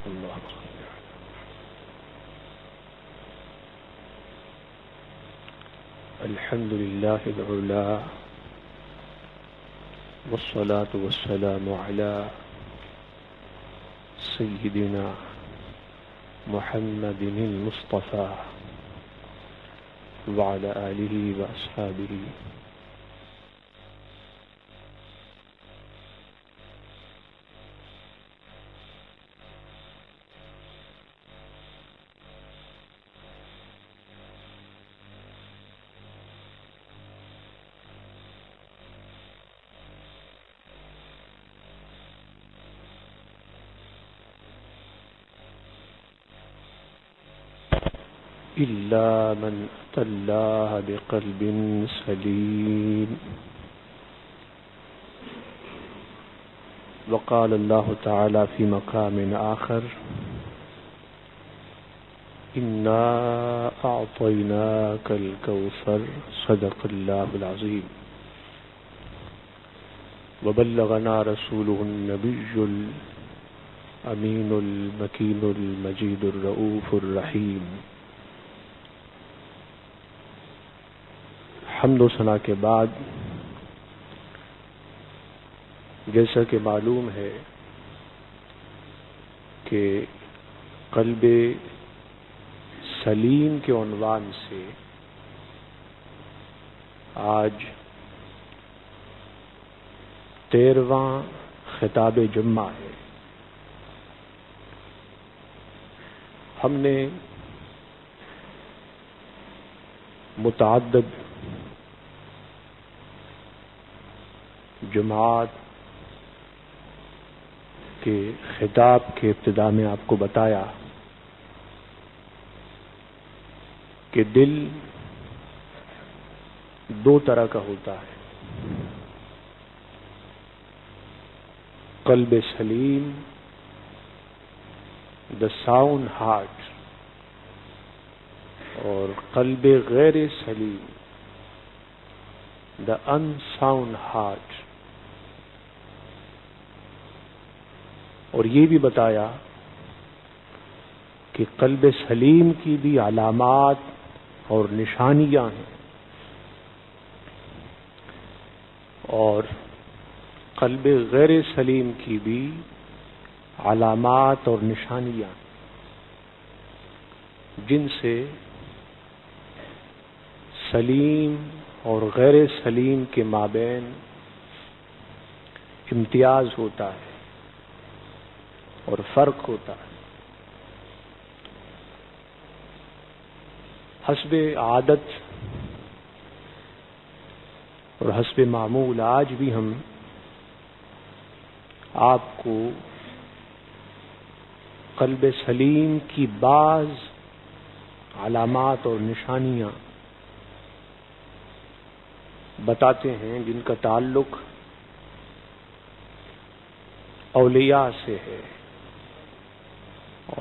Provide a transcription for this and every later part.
اللہ الحمد للہ العلا والصلاة والسلام على سيدنا محمد المصطفى وعلى آله وأصحابه إلا من أتى الله بقلب سليم. وقال الله تعالى في مقام آخر: إنا أعطيناك الكوثر. صدق الله العظيم. وبلغنا رسوله النبي الأمين المكين المجيد الرؤوف الرحيم. حمد و ثنا کے بعد جیسا کہ معلوم ہے کہ قلب سلیم کے عنوان سے آج 13واں خطاب جمعہ ہے. ہم نے متعدد جماعت کے خطاب کے ابتدا میں آپ کو بتایا کہ دل دو طرح کا ہوتا ہے: قلب سلیم، دا ساؤنڈ ہارٹ، اور قلب غیر سلیم، دا ان ساؤنڈ ہارٹ. اور یہ بھی بتایا کہ قلب سلیم کی بھی علامات اور نشانیاں ہیں، اور قلب غیر سلیم کی بھی علامات اور نشانیاں، جن سے سلیم اور غیر سلیم کے مابین امتیاز ہوتا ہے اور فرق ہوتا ہے. حسب عادت اور حسب معمول آج بھی ہم آپ کو قلب سلیم کی بعض علامات اور نشانیاں بتاتے ہیں جن کا تعلق اولیاء سے ہے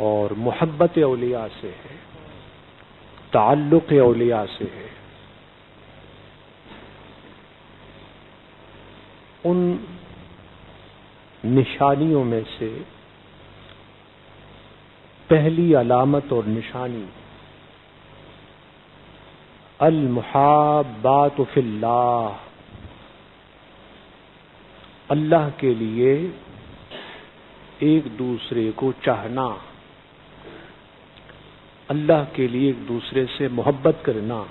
اور محبت اولیاء سے ہے، تعلق اولیاء سے ہے. ان نشانیوں میں سے پہلی علامت اور نشانی المحابات فی اللہ، اللہ کے لیے ایک دوسرے کو چاہنا، اللہ کے لیے ایک دوسرے سے محبت کرنا،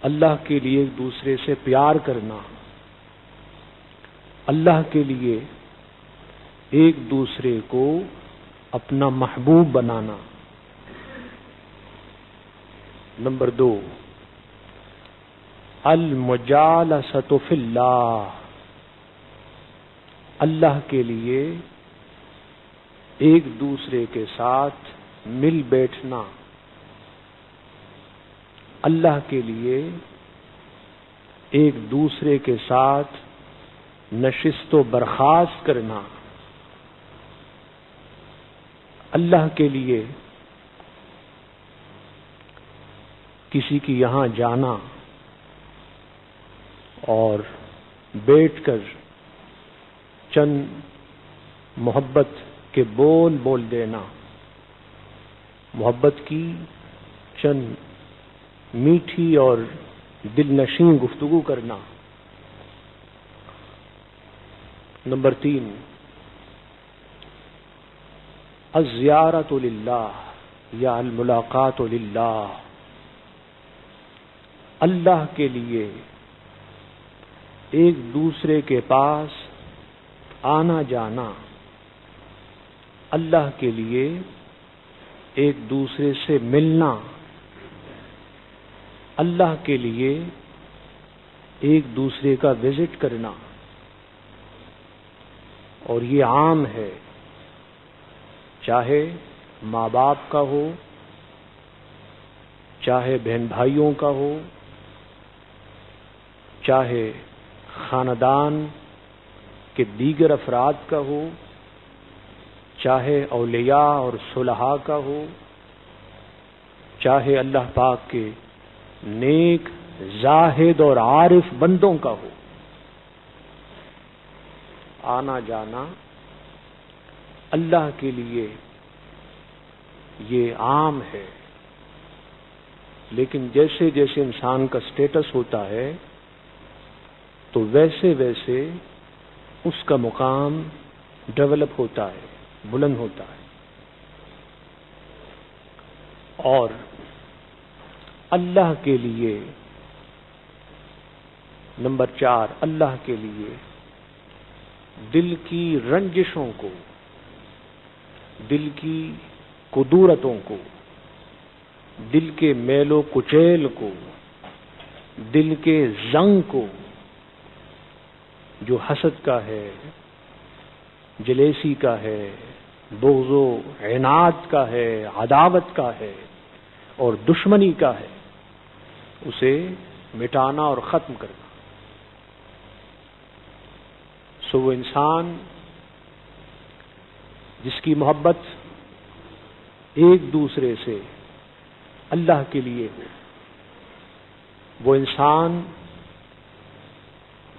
اللہ کے لیے ایک دوسرے سے پیار کرنا، اللہ کے لیے ایک دوسرے کو اپنا محبوب بنانا. نمبر 2، المجالسۃ فی اللہ، اللہ کے لیے ایک دوسرے کے ساتھ مل بیٹھنا، اللہ کے لیے ایک دوسرے کے ساتھ نشست و برخاست کرنا، اللہ کے لیے کسی کی یہاں جانا اور بیٹھ کر چند محبت کے بول بول دینا، محبت کی چند میٹھی اور دل نشین گفتگو کرنا۔ نمبر 3، الزیارۃ للہ یا الملاقات للہ، اللہ کے لیے ایک دوسرے کے پاس آنا جانا، اللہ کے لیے ایک دوسرے سے ملنا، اللہ کے لیے ایک دوسرے کا وزٹ کرنا، اور یہ عام ہے، چاہے ماں باپ کا ہو، چاہے بہن بھائیوں کا ہو، چاہے خاندان کے دیگر افراد کا ہو، چاہے اولیاء اور صلحاء کا ہو، چاہے اللہ پاک کے نیک زاہد اور عارف بندوں کا ہو، آنا جانا اللہ کے لیے یہ عام ہے۔ لیکن جیسے جیسے انسان کا سٹیٹس ہوتا ہے تو ویسے ویسے اس کا مقام ڈیولپ ہوتا ہے، بلند ہوتا ہے۔ اور اللہ کے لیے نمبر 4، اللہ کے لیے دل کی رنجشوں کو، دل کی کدورتوں کو، دل کے میل و کچیل کو، دل کے زنگ کو، جو حسد کا ہے، جلیسی کا ہے، بغض و عناد کا ہے، عداوت کا ہے اور دشمنی کا ہے، اسے مٹانا اور ختم کرنا۔ سو وہ انسان جس کی محبت ایک دوسرے سے اللہ کے لیے ہو، وہ انسان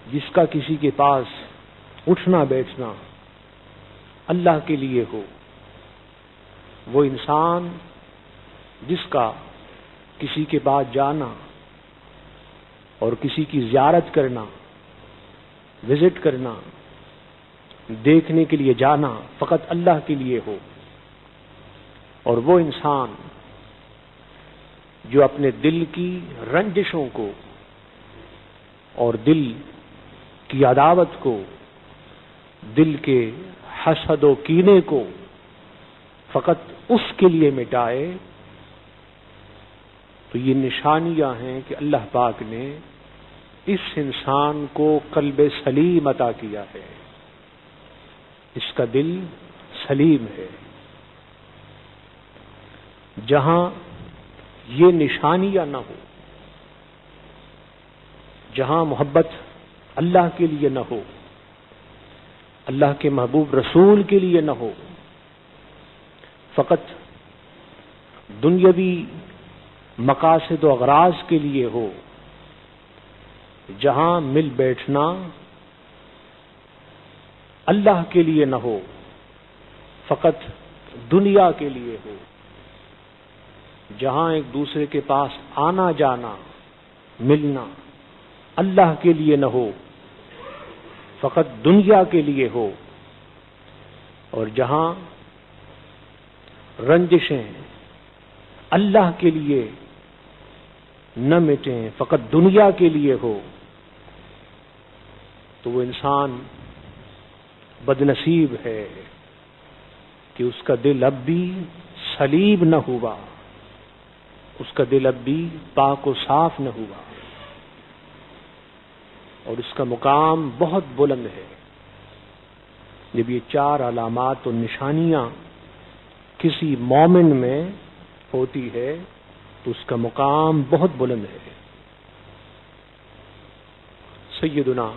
جس کا کسی کے پاس اٹھنا بیٹھنا اللہ کے لیے ہو، وہ انسان جس کا کسی کے پاس جانا اور کسی کی زیارت کرنا، وزٹ کرنا، دیکھنے کے لیے جانا فقط اللہ کے لیے ہو، اور وہ انسان جو اپنے دل کی رنجشوں کو اور دل کی عداوت کو، دل کے حسد و کینے کو فقط اس کے لیے مٹائے، تو یہ نشانیاں ہیں کہ اللہ پاک نے اس انسان کو قلب سلیم عطا کیا ہے، اس کا دل سلیم ہے۔ جہاں یہ نشانیاں نہ ہو، جہاں محبت اللہ کے لیے نہ ہو، اللہ کے محبوب رسول کے لیے نہ ہو، فقط دنیاوی مقاصد و اغراض کے لیے ہو، جہاں مل بیٹھنا اللہ کے لیے نہ ہو، فقط دنیا کے لیے ہو، جہاں ایک دوسرے کے پاس آنا جانا، ملنا اللہ کے لیے نہ ہو، فقط دنیا کے لیے ہو، اور جہاں رنجشیں اللہ کے لیے نہ مٹیں، فقط دنیا کے لیے ہو، تو وہ انسان بدنصیب ہے کہ اس کا دل اب بھی سلیم نہ ہوا، اس کا دل اب بھی پاک و صاف نہ ہوا، اور اس کا مقام بہت بلند ہے۔ جب یہ 4 علامات و نشانیاں کسی مومن میں ہوتی ہے تو اس کا مقام بہت بلند ہے۔ سیدنا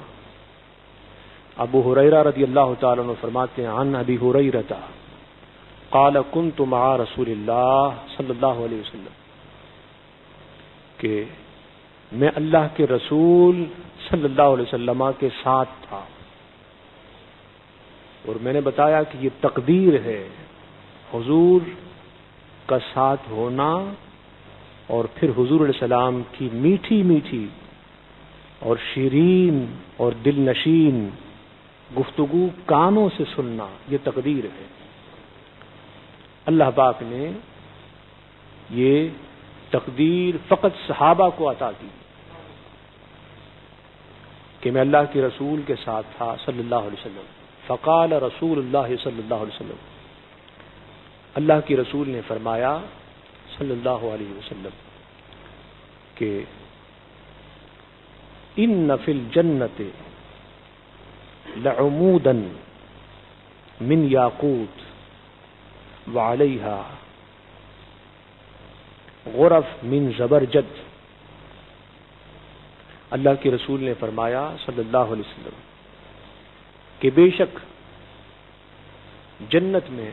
ابو ہریرہ رضی اللہ تعالیٰ عنہ فرماتے ہیں، عن ابی ہریرہ قال كنت مع رسول اللہ صلی اللہ علیہ وسلم، کہ میں اللہ کے رسول صلی اللہ علیہ وسلم کے ساتھ تھا، اور میں نے بتایا کہ یہ تقدیر ہے، حضور کا ساتھ ہونا اور پھر حضور علیہ السلام کی میٹھی میٹھی اور شیرین اور دل نشین گفتگو کانوں سے سننا، یہ تقدیر ہے۔ اللہ پاک نے یہ تقدیر فقط صحابہ کو عطا کی کہ میں اللہ کے رسول کے ساتھ تھا صلی اللہ علیہ وسلم۔ فقال رسول اللہ صلی اللہ علیہ وسلم، اللہ کے رسول نے فرمایا صلی اللہ علیہ وسلم کہ ان فی الجنت لعمودا من یاقوت وعلیہا غرف من زبرجد۔ اللہ کے رسول نے فرمایا صلی اللہ علیہ وسلم کہ بے شک جنت میں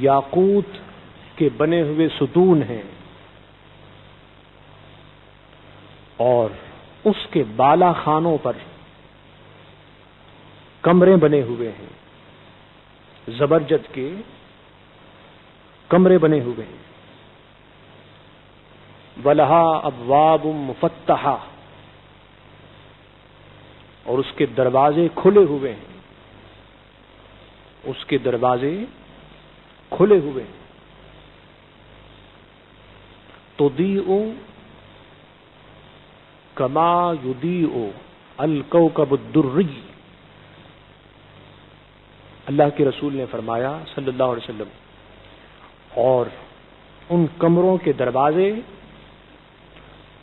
یاقوت کے بنے ہوئے ستون ہیں اور اس کے بالا خانوں پر کمرے بنے ہوئے ہیں، زبرجد کے کمرے بنے ہوئے ہیں۔ وَلَهَا أَبْوَابٌ مُفَتَّحَةٌ، اور اس کے دروازے کھلے ہوئے ہیں، اس کے دروازے کھلے ہوئے ہیں۔ تُضِيءُ كَمَا يُضِيءُ الْكَوْكَبُ الدُّرِّيُّ۔ اللہ کے رسول نے فرمایا صلی اللہ علیہ وسلم، اور ان کمروں کے دروازے،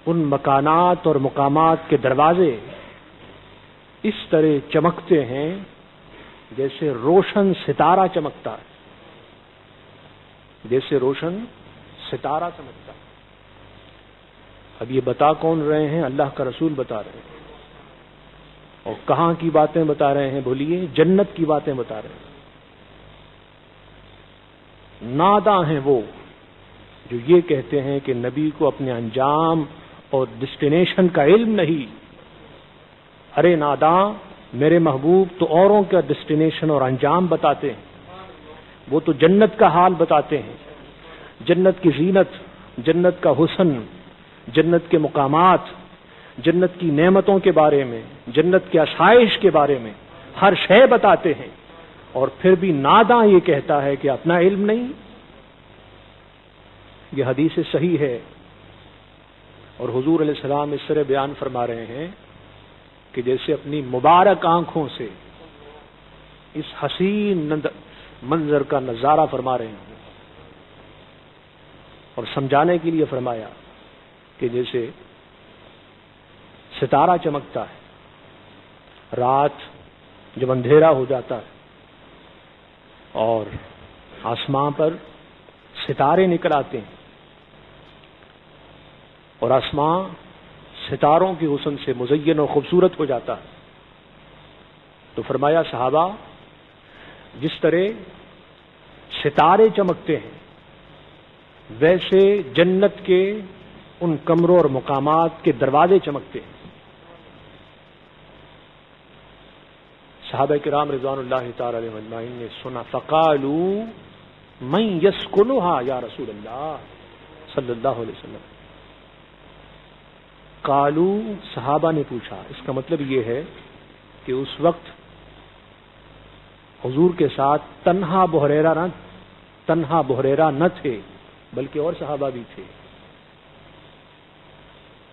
ان مکانات اور مقامات کے دروازے اس طرح چمکتے ہیں جیسے روشن ستارہ چمکتا ہے، جیسے روشن ستارہ چمکتا ہے۔ اب یہ بتا کون رہے ہیں؟ اللہ کا رسول بتا رہے ہیں۔ اور کہاں کی باتیں بتا رہے ہیں؟ بولیے، جنت کی باتیں بتا رہے ہیں۔ ناداں ہیں وہ جو یہ کہتے ہیں کہ نبی کو اپنے انجام اور ڈسٹینیشن کا علم نہیں۔ ارے ناداں، میرے محبوب تو اوروں کا ڈسٹینیشن اور انجام بتاتے ہیں، وہ تو جنت کا حال بتاتے ہیں، جنت کی زینت، جنت کا حسن، جنت کے مقامات، جنت کی نعمتوں کے بارے میں، جنت کے آسائش کے بارے میں ہر شے بتاتے ہیں، اور پھر بھی ناداں یہ کہتا ہے کہ اپنا علم نہیں۔ یہ حدیث صحیح ہے، اور حضور علیہ السلام اس طرح بیان فرما رہے ہیں کہ جیسے اپنی مبارک آنکھوں سے اس حسین منظر کا نظارہ فرما رہے ہیں، اور سمجھانے کے لیے فرمایا کہ جیسے ستارہ چمکتا ہے رات جب اندھیرا ہو جاتا ہے اور آسمان پر ستارے نکل آتے ہیں اور آسمان ستاروں کے حسن سے مزین اور خوبصورت ہو جاتا ہے، تو فرمایا صحابہ جس طرح ستارے چمکتے ہیں ویسے جنت کے ان کمروں اور مقامات کے دروازے چمکتے ہیں۔ صحابہ کرام رضوان اللہ تعالی علیہم اجمعین نے سنا، فقالوا من یسکنھا یا رسول اللہ صلی اللہ علیہ وسلم۔ قالو، صحابہ نے پوچھا، اس کا مطلب یہ ہے کہ اس وقت حضور کے ساتھ تنہا بحریرہ نہ تھے بلکہ اور صحابہ بھی تھے۔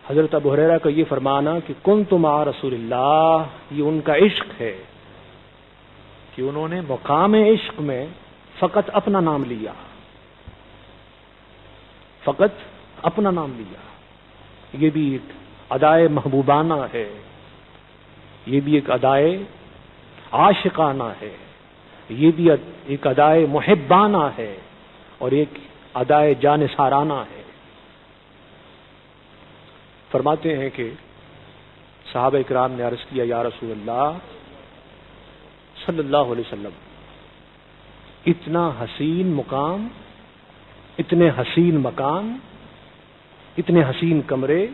حضرت ابو ہریرہ کا یہ فرمانا کہ کنت مع رسول اللہ، یہ ان کا عشق ہے کہ انہوں نے مقام عشق میں فقط اپنا نام لیا، فقط اپنا نام لیا۔ یہ بھی ایک ادائے محبوبانہ ہے، یہ بھی ایک ادائے عاشقانہ ہے، یہ بھی ایک ادائے محبانہ ہے، اور ایک ادائے جانثارانہ ہے۔ فرماتے ہیں کہ صحابہ کرام نے عرض کیا، یا رسول اللہ صلی اللہ علیہ وسلم، اتنا حسین مقام، اتنے حسین مکان، اتنے حسین کمرے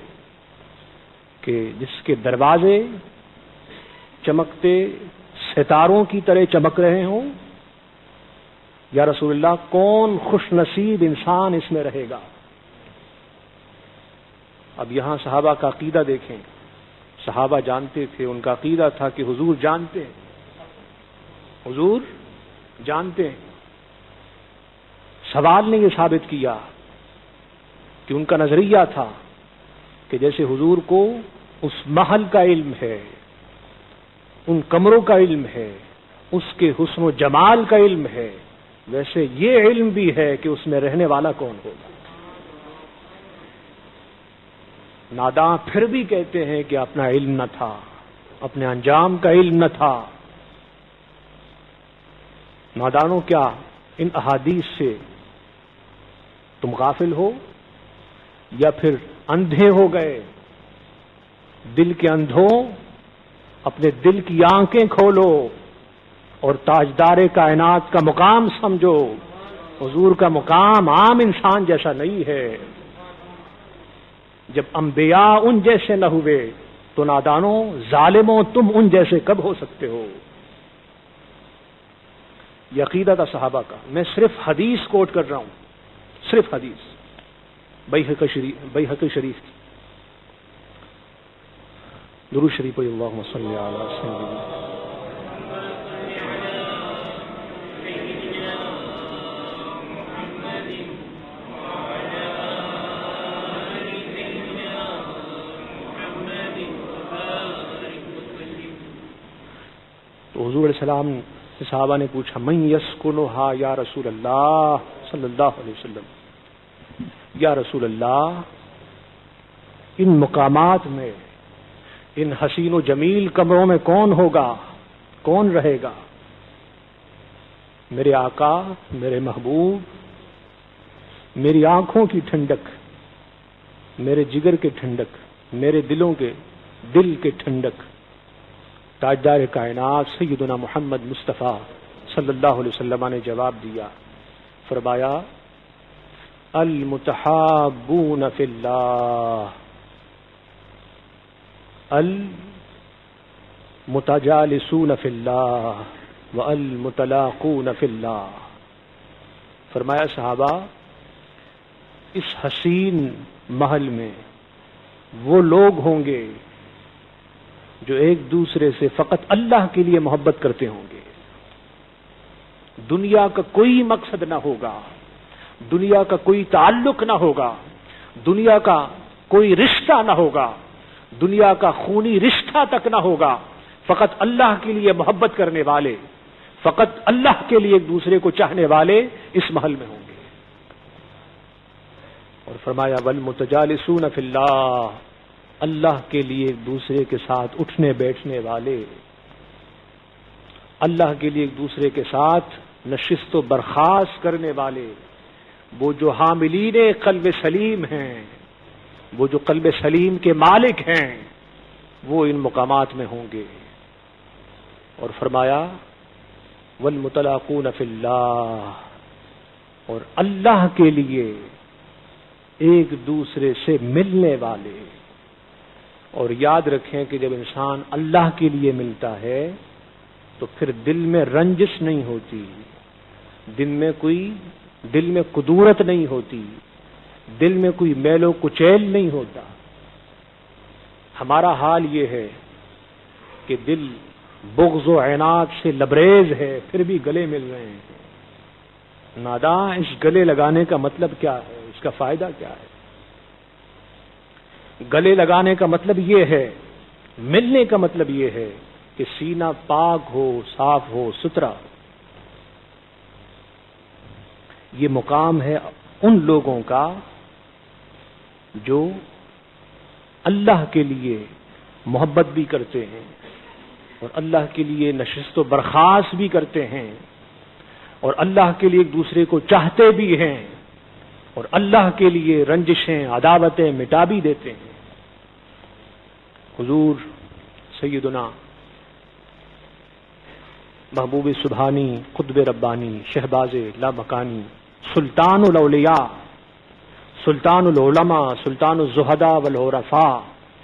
کہ جس کے دروازے چمکتے ستاروں کی طرح چمک رہے ہوں؟ یا رسول اللہ کون خوش نصیب انسان اس میں رہے گا؟ اب یہاں صحابہ کا عقیدہ دیکھیں. صحابہ جانتے تھے، ان کا عقیدہ تھا کہ حضور جانتے ہیں، حضور جانتے ہیں. سوال نے یہ ثابت کیا کہ ان کا نظریہ تھا کہ جیسے حضور کو اس محل کا علم ہے، ان کمروں کا علم ہے، اس کے حسن و جمال کا علم ہے، ویسے یہ علم بھی ہے کہ اس میں رہنے والا کون ہوگا. ناداں پھر بھی کہتے ہیں کہ اپنا علم نہ تھا، اپنے انجام کا علم نہ تھا. نادانوں کیا ان احادیث سے تم غافل ہو یا پھر اندھے ہو گئے؟ دل کے اندھوں اپنے دل کی آنکھیں کھولو اور تاجدار کائنات کا مقام سمجھو. حضور کا مقام عام انسان جیسا نہیں ہے. جب انبیاء ان جیسے نہ ہوئے تو نادانوں، ظالموں، تم ان جیسے کب ہو سکتے ہو؟ یہ عقیدہ تھا صحابہ کا. میں صرف حدیث کوٹ کر رہا ہوں، صرف حدیث بیہقی شریف کی. درود شریف پڑھیے. اللہم صلی علی سیدنا. تو حضور علیہ السلام سے صحابہ نے پوچھا من یسکنھا یا رسول اللہ صلی اللہ علیہ وسلم. یا رسول اللہ، ان مقامات میں، ان حسین و جمیل کمروں میں کون ہوگا، کون رہے گا؟ میرے آقا، میرے محبوب، میری آنکھوں کی ٹھنڈک، میرے جگر کے ٹھنڈک، میرے دل کے ٹھنڈک، تاجدار کائنات سیدنا محمد مصطفیٰ صلی اللہ علیہ وسلم نے جواب دیا. فرمایا المتحابون فی اللہ، المتجالسون فی اللہ والمتلاقون فی اللہ. فرمایا صحابہ، اس حسین محل میں وہ لوگ ہوں گے جو ایک دوسرے سے فقط اللہ کے لیے محبت کرتے ہوں گے. دنیا کا کوئی مقصد نہ ہوگا، دنیا کا کوئی تعلق نہ ہوگا، دنیا کا کوئی رشتہ نہ ہوگا، دنیا کا خونی رشتہ تک نہ ہوگا. فقط اللہ کے لیے محبت کرنے والے، فقط اللہ کے لیے ایک دوسرے کو چاہنے والے اس محل میں ہوں گے. اور فرمایا والمتجالسون فی اللہ، اللہ کے لیے ایک دوسرے کے ساتھ اٹھنے بیٹھنے والے، اللہ کے لیے ایک دوسرے کے ساتھ نشست و برخاست کرنے والے، وہ جو حاملین قلب سلیم ہیں، وہ جو قلب سلیم کے مالک ہیں، وہ ان مقامات میں ہوں گے. اور فرمایا والمتلاقون فی اللہ، اور اللہ کے لیے ایک دوسرے سے ملنے والے. اور یاد رکھیں کہ جب انسان اللہ کے لیے ملتا ہے تو پھر دل میں رنجش نہیں ہوتی، دل میں کدورت نہیں ہوتی، دل میں کوئی میل و کچیل نہیں ہوتا. ہمارا حال یہ ہے کہ دل بغض و عناد سے لبریز ہے، پھر بھی گلے مل رہے ہیں. ناداں، اس گلے لگانے کا مطلب کیا ہے؟ اس کا فائدہ کیا ہے؟ گلے لگانے کا مطلب یہ ہے، ملنے کا مطلب یہ ہے کہ سینہ پاک ہو، صاف ہو، ستھرا. یہ مقام ہے ان لوگوں کا جو اللہ کے لیے محبت بھی کرتے ہیں اور اللہ کے لیے نشست و برخاست بھی کرتے ہیں اور اللہ کے لیے ایک دوسرے کو چاہتے بھی ہیں اور اللہ کے لیے رنجشیں، عداوتیں مٹا بھی دیتے ہیں. حضور سیدنا محبوب سبحانی، قطب ربانی، شہباز لامکانی، سلطان الاولیاء، سلطان العلماء، سلطان الزہداء والعرفاء،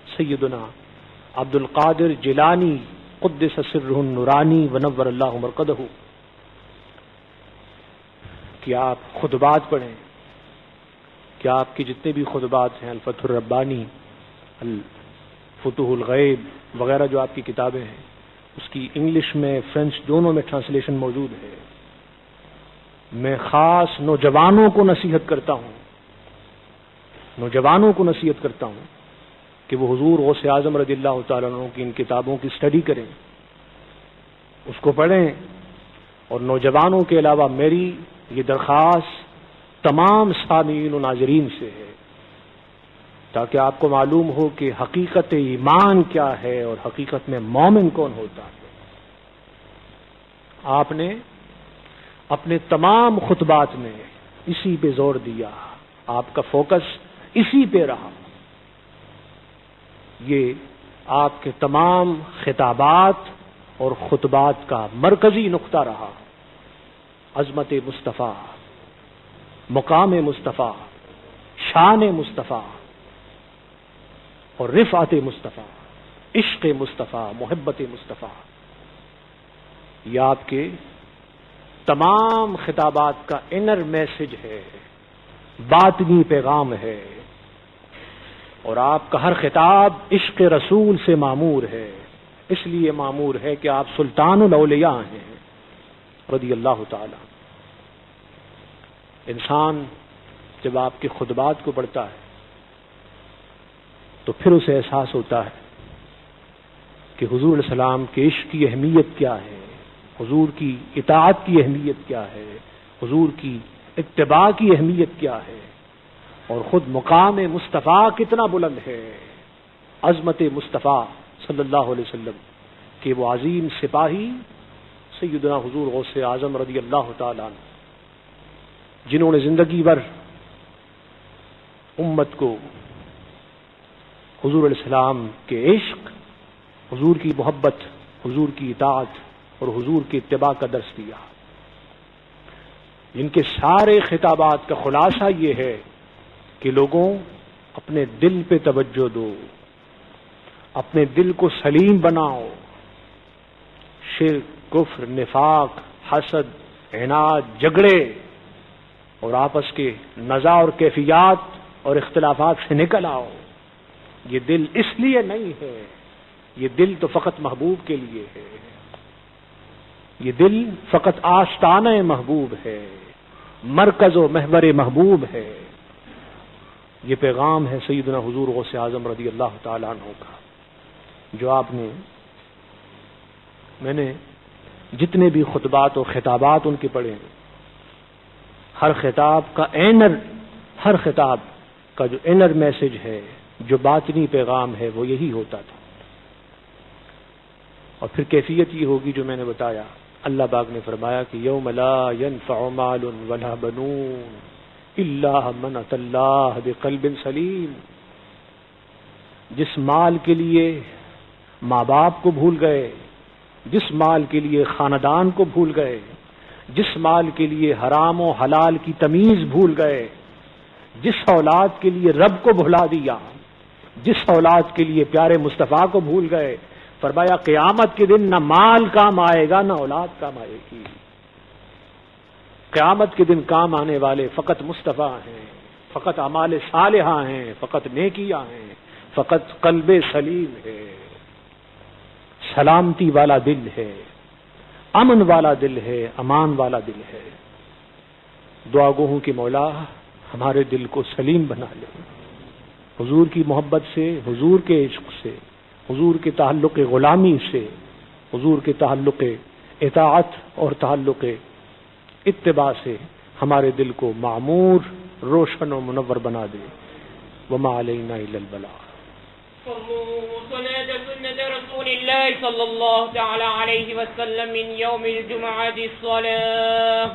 سیدنا عبد القادر جیلانی قدس سرہ النورانی ونور اللہ مرقدہ، کہ آپ خطبات پڑھیں، کہ آپ کے جتنے بھی خطبات ہیں، الفتح الربانی، الفتوح الغیب وغیرہ جو آپ کی کتابیں ہیں، اس کی انگلش میں فرینچ دونوں میں ٹرانسلیشن موجود ہے۔ میں خاص نوجوانوں کو نصیحت کرتا ہوں، کہ وہ حضور غوث اعظم رضی اللہ تعالیٰ عنہ کی ان کتابوں کی اسٹڈی کریں، اس کو پڑھیں۔ اور نوجوانوں کے علاوہ میری یہ درخواست تمام سامعین و ناظرین سے ہے، تاکہ آپ کو معلوم ہو کہ حقیقت ایمان کیا ہے اور حقیقت میں مومن کون ہوتا ہے۔ آپ نے اپنے تمام خطبات میں اسی پہ زور دیا، آپ کا فوکس اسی پہ رہا، یہ آپ کے تمام خطابات اور خطبات کا مرکزی نقطہ رہا۔ عظمت مصطفیٰ، مقام مصطفیٰ، شان مصطفیٰ اور رفعت مصطفیٰ، عشق مصطفیٰ، محبت مصطفیٰ، یہ آپ کے تمام خطابات کا انر میسج ہے، باطنی پیغام ہے، اور آپ کا ہر خطاب عشق رسول سے معمور ہے۔ اس لیے معمور ہے کہ آپ سلطان الاولیاء ہیں رضی اللہ تعالی۔ انسان جب آپ کے خطبات کو پڑھتا ہے تو پھر اسے احساس ہوتا ہے کہ حضور علیہ السلام کے عشق کی اہمیت کیا ہے، حضور کی اطاعت کی اہمیت کیا ہے، حضور کی اتباع کی اہمیت کیا ہے، اور خود مقام مصطفیٰ کتنا بلند ہے، عظمت مصطفیٰ صلی اللہ علیہ وسلم کہ وہ عظیم سپاہی سیدنا حضور غوث اعظم رضی اللہ تعالیٰ عنہ، جنہوں نے زندگی بھر امت کو حضور علیہ السلام کے عشق، حضور کی محبت، حضور کی اطاعت اور حضور کی اتباع کا درس دیا، جن کے سارے خطابات کا خلاصہ یہ ہے کہ لوگوں اپنے دل پہ توجہ دو، اپنے دل کو سلیم بناؤ، شرک، کفر، نفاق، حسد، عناد، جھگڑے اور آپس کے نزاع اور کیفیات اور اختلافات سے نکل آؤ۔ یہ دل اس لیے نہیں ہے، یہ دل تو فقط محبوب کے لیے ہے، یہ دل فقط آستانہ محبوب ہے، مرکز و محور محبوب ہے۔ یہ پیغام ہے سیدنا حضور غوث اعظم رضی اللہ تعالیٰ عنہ کا، جو آپ نے، میں نے جتنے بھی خطبات اور خطابات ان کے پڑھے ہیں، ہر خطاب کا جو انر میسج ہے، جو باطنی پیغام ہے، وہ یہی ہوتا تھا۔ اور پھر کیفیت یہ ہوگی جو میں نے بتایا، اللہ پاک نے فرمایا کہ یوم لا ينفع مال ولا بنون الا من اتى اللہ بقلب سلیم، جس مال کے لیے ماں باپ کو بھول گئے، جس مال کے لیے خاندان کو بھول گئے، جس مال کے لیے حرام و حلال کی تمیز بھول گئے، جس اولاد کے لیے رب کو بھلا دیا، جس اولاد کے لیے پیارے مصطفیٰ کو بھول گئے، فرمایا قیامت کے دن نہ مال کام آئے گا نہ اولاد کام آئے گی۔ قیامت کے دن کام آنے والے فقط مصطفیٰ ہیں، فقط اعمال صالحہ ہیں، فقط نیکیاں ہیں، فقط قلب سلیم ہے، سلامتی والا دل ہے، امن والا دل ہے، امان والا دل ہے۔ دعا گو ہوں کہ مولا ہمارے دل کو سلیم بنا لے، حضور کی محبت سے، حضور کے عشق سے، حضور کے تعلق غلامی سے، حضور کے تعلق اطاعت اور تعلق اتباع سے ہمارے دل کو معمور، روشن و منور بنا دے۔ وما علینا الا البلاغ۔ صلاة سنة رسول الله صلى الله تعالى عليه وسلم من يوم الجمعة الصلاة